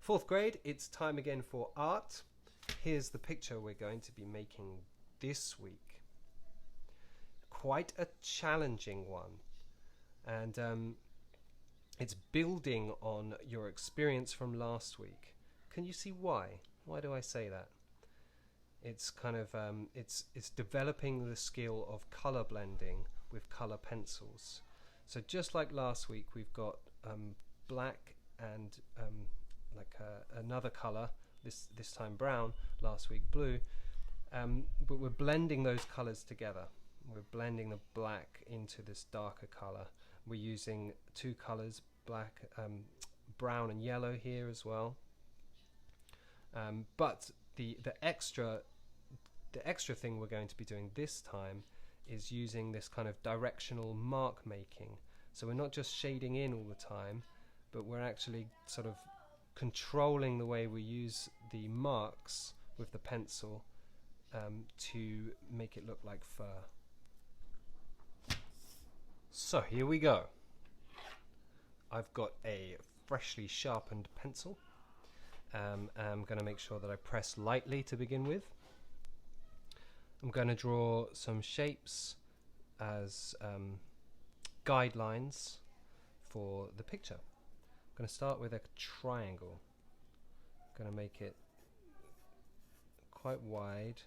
Fourth grade, it's time again for art. Here's the picture we're going to be making this week. Quite a challenging one, and it's building on your experience from last week. Can you see why? Why do I say that? It's kind of it's developing the skill of color blending with color pencils. So just like last week, we've got black and another color, this time brown, last week blue, but we're blending those colors together. We're blending the black into this darker color. We're using two colors, black, brown and yellow here as well. But the extra thing we're going to be doing this time is using this kind of directional mark making. So we're not just shading in all the time, but we're actually sort of controlling the way we use the marks with the pencil to make it look like fur. So here we go. I've got a freshly sharpened pencil. I'm going to make sure that I press lightly to begin with. I'm going to draw some shapes as guidelines for the picture. I'm going to start with a triangle. I'm going to make it quite wide,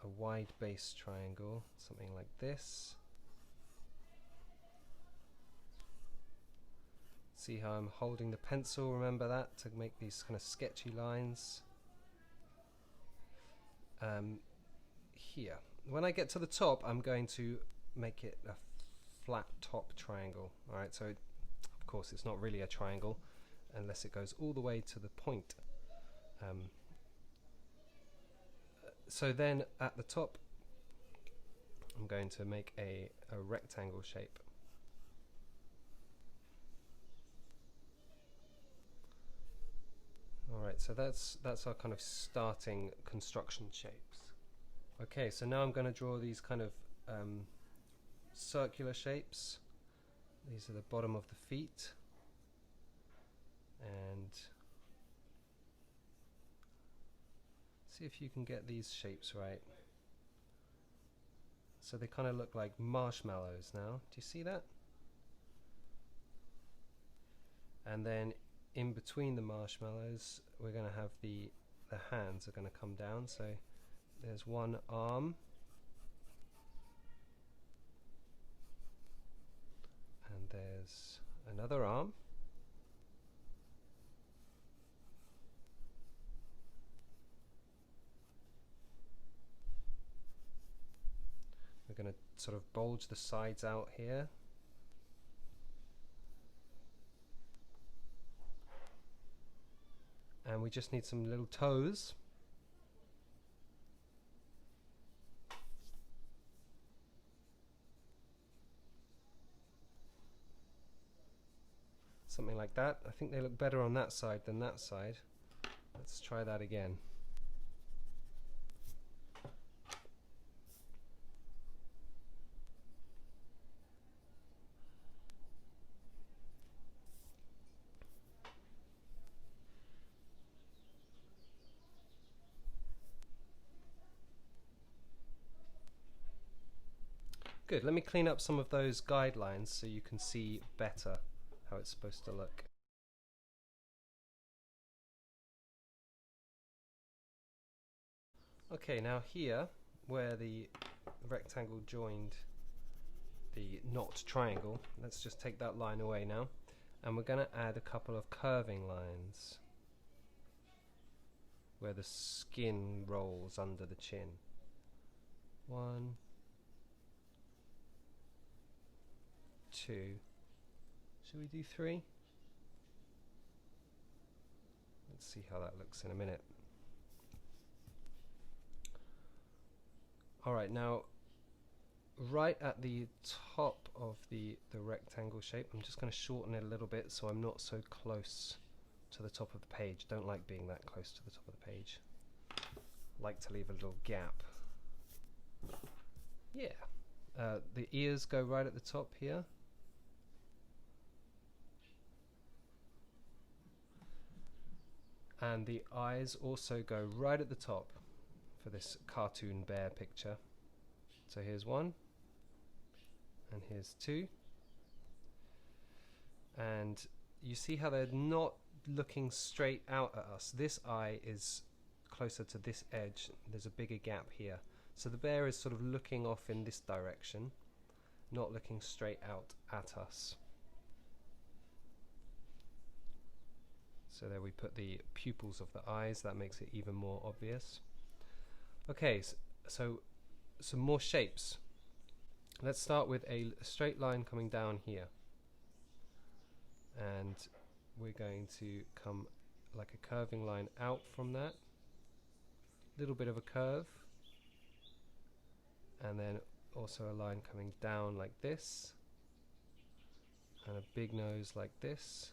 a wide base triangle, something like this. See how I'm holding the pencil, remember that, to make these kind of sketchy lines. Here. When I get to the top, I'm going to make it a flat top triangle. Alright, so of course it's not really a triangle unless it goes all the way to the point. So then at the top, I'm going to make a rectangle shape. Alright, so that's our kind of starting construction shapes. Okay, so now I'm going to draw these kind of circular shapes. These are the bottom of the feet. And see if you can get these shapes right. So they kind of look like marshmallows now. Do you see that? And then in between the marshmallows, we're going to have the hands are going to come down. So there's one arm, and there's another arm, we're going to sort of bulge the sides out here. And we just need some little toes. Something like that. I think they look better on that side than that side. Let's try that again. Good, let me clean up some of those guidelines so you can see better how it's supposed to look. Okay, now here, where the rectangle joined the not triangle, let's just take that line away now, and we're going to add a couple of curving lines where the skin rolls under the chin. 1, 2, should we do 3? Let's see how that looks in a minute. Alright, now right at the top of the rectangle shape, I'm just going to shorten it a little bit so I'm not so close to the top of the page. Don't like being that close to the top of the page. Like to leave a little gap. Yeah. The ears go right at the top here. And the eyes also go right at the top for this cartoon bear picture. So here's one, and here's two. And you see how they're not looking straight out at us. This eye is closer to this edge. There's a bigger gap here. So the bear is sort of looking off in this direction, not looking straight out at us. So there we put the pupils of the eyes. That makes it even more obvious. Okay, so some more shapes. Let's start with a straight line coming down here. And we're going to come like a curving line out from that. Little bit of a curve. And then also a line coming down like this. And a big nose like this.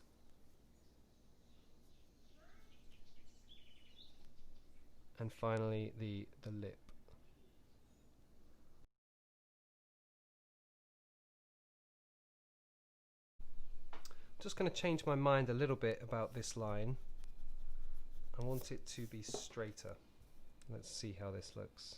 And finally the lip. Just going to change my mind a little bit about this line. I want it to be straighter. Let's see how this looks.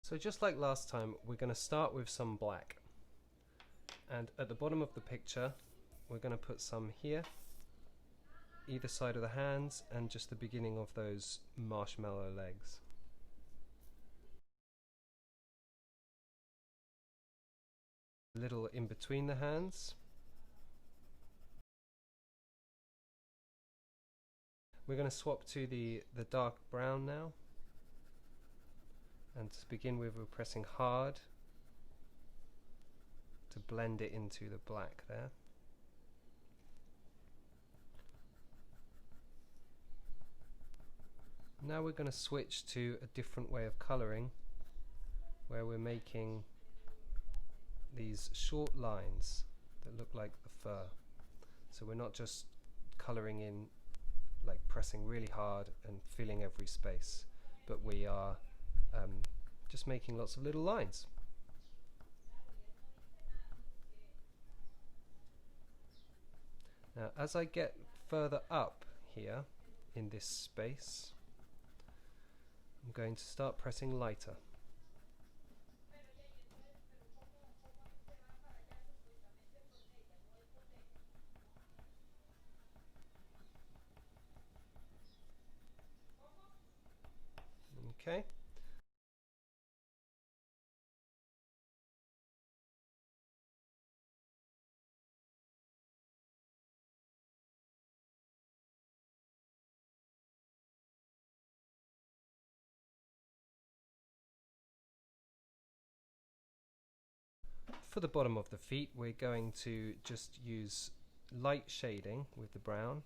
So just like last time, we're going to start with some black. And at the bottom of the picture, we're going to put some here, either side of the hands, and just the beginning of those marshmallow legs. A little in between the hands. We're going to swap to the dark brown now. And to begin with, we're pressing hard to blend it into the black there. Now we're going to switch to a different way of colouring, where we're making these short lines that look like the fur. So we're not just colouring in, like pressing really hard and filling every space, but we are just making lots of little lines. Now as I get further up here in this space, I'm going to start pressing lighter. Okay. For the bottom of the feet, we're going to just use light shading with the brown,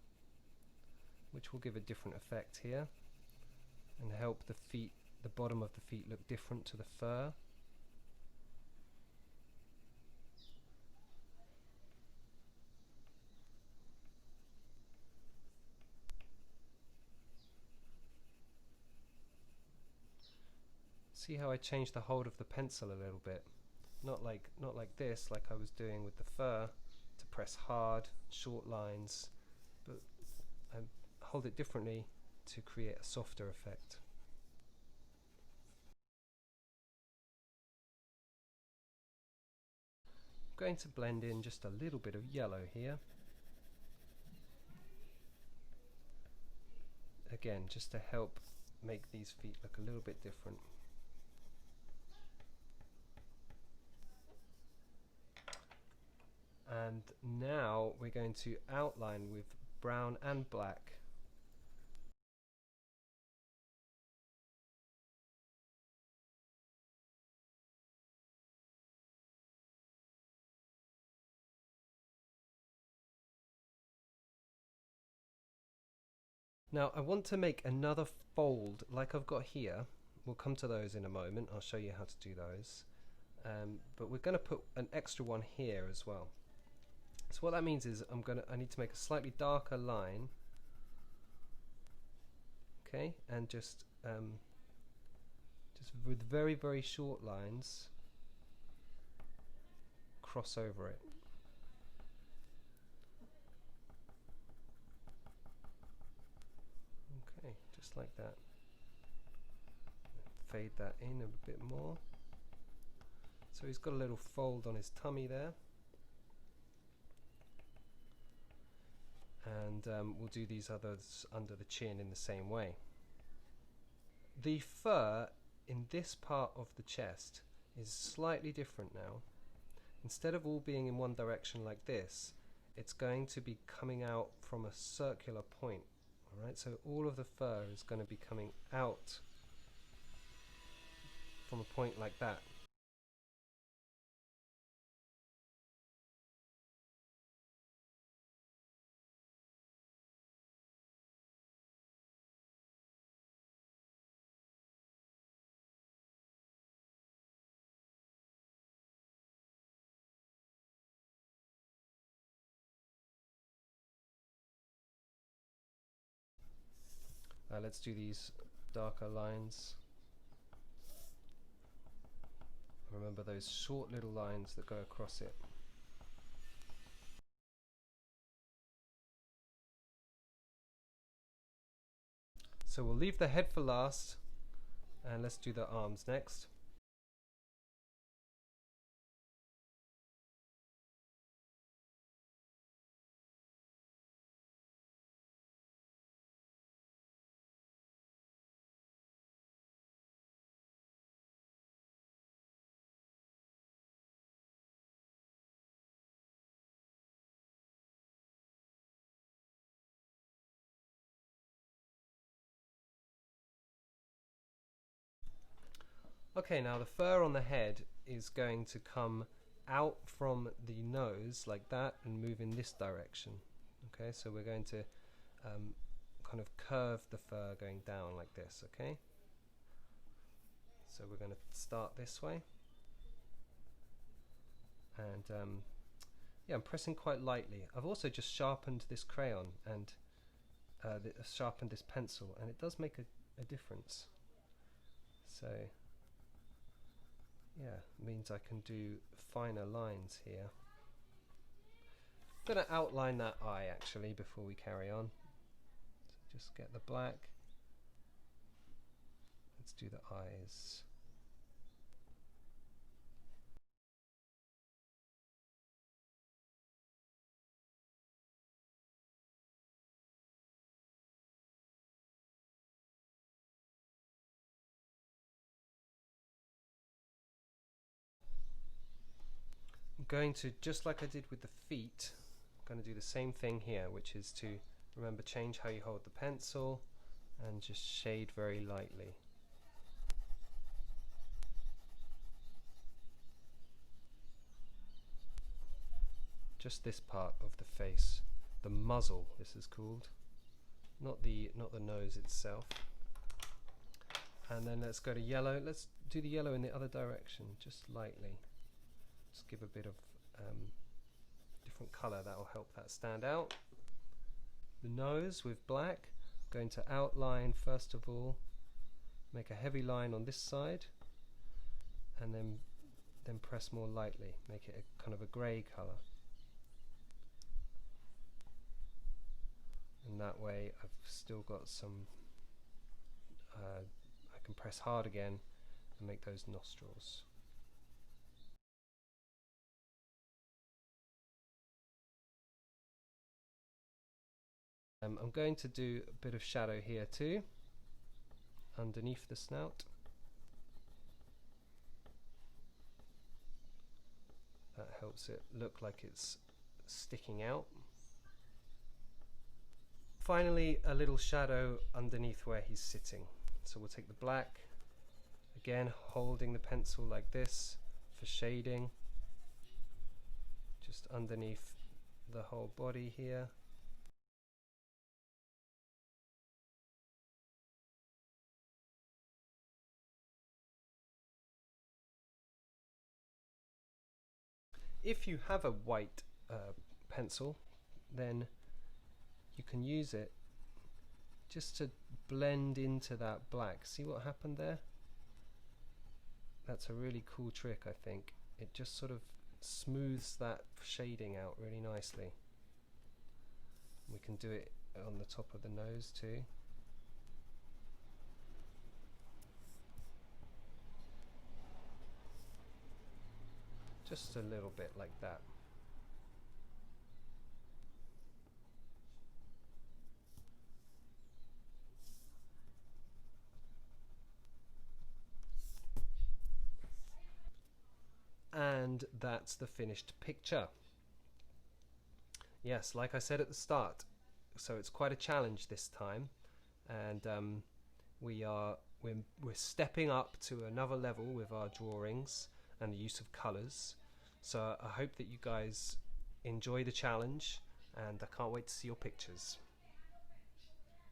which will give a different effect here and help the feet, the bottom of the feet, look different to the fur. See how I changed the hold of the pencil a little bit? Not like this, like I was doing with the fur, to press hard, short lines, but I hold it differently to create a softer effect. I'm going to blend in just a little bit of yellow here. Again, just to help make these feet look a little bit different. And now we're going to outline with brown and black. Now I want to make another fold like I've got here. We'll come to those in a moment. I'll show you how to do those. But we're going to put an extra one here as well. So what that means is I need to make a slightly darker line, okay, and just with very, very short lines cross over it. Okay, just like that. Fade that in a bit more. So he's got a little fold on his tummy there. And we'll do these others under the chin in the same way. The fur in this part of the chest is slightly different now. Instead of all being in one direction like this, it's going to be coming out from a circular point. Alright, so all of the fur is going to be coming out from a point like that. Let's do these darker lines. Remember those short little lines that go across it. So we'll leave the head for last, and let's do the arms next. Okay, now the fur on the head is going to come out from the nose like that and move in this direction. Okay, so we're going to kind of curve the fur going down like this, okay? So we're going to start this way. And yeah, I'm pressing quite lightly. I've also just sharpened this crayon and sharpened this pencil, and it does make a difference. So yeah, it means I can do finer lines here. I'm going to outline that eye actually before we carry on. So just get the black. Let's do the eyes. I'm going to, just like I did with the feet, I'm going to do the same thing here, which is to, remember, change how you hold the pencil and just shade very lightly. Just this part of the face, the muzzle this is called, not the nose itself. And then let's go to yellow. Let's do the yellow in the other direction, just lightly. Just give a bit of different colour, that will help that stand out. The nose with black, going to outline first of all, make a heavy line on this side, and then press more lightly, make it a kind of a grey colour. And that way I've still got some, I can press hard again and make those nostrils. I'm going to do a bit of shadow here too, underneath the snout. That helps it look like it's sticking out. Finally, a little shadow underneath where he's sitting. So we'll take the black, again holding the pencil like this for shading, just underneath the whole body here. If you have a white pencil, then you can use it just to blend into that black. See what happened there? That's a really cool trick, I think. It just sort of smooths that shading out really nicely. We can do it on the top of the nose too. Just a little bit like that. And that's the finished picture. Yes, like I said at the start, so it's quite a challenge this time, and we're stepping up to another level with our drawings and the use of colours. So I hope that you guys enjoy the challenge, and I can't wait to see your pictures.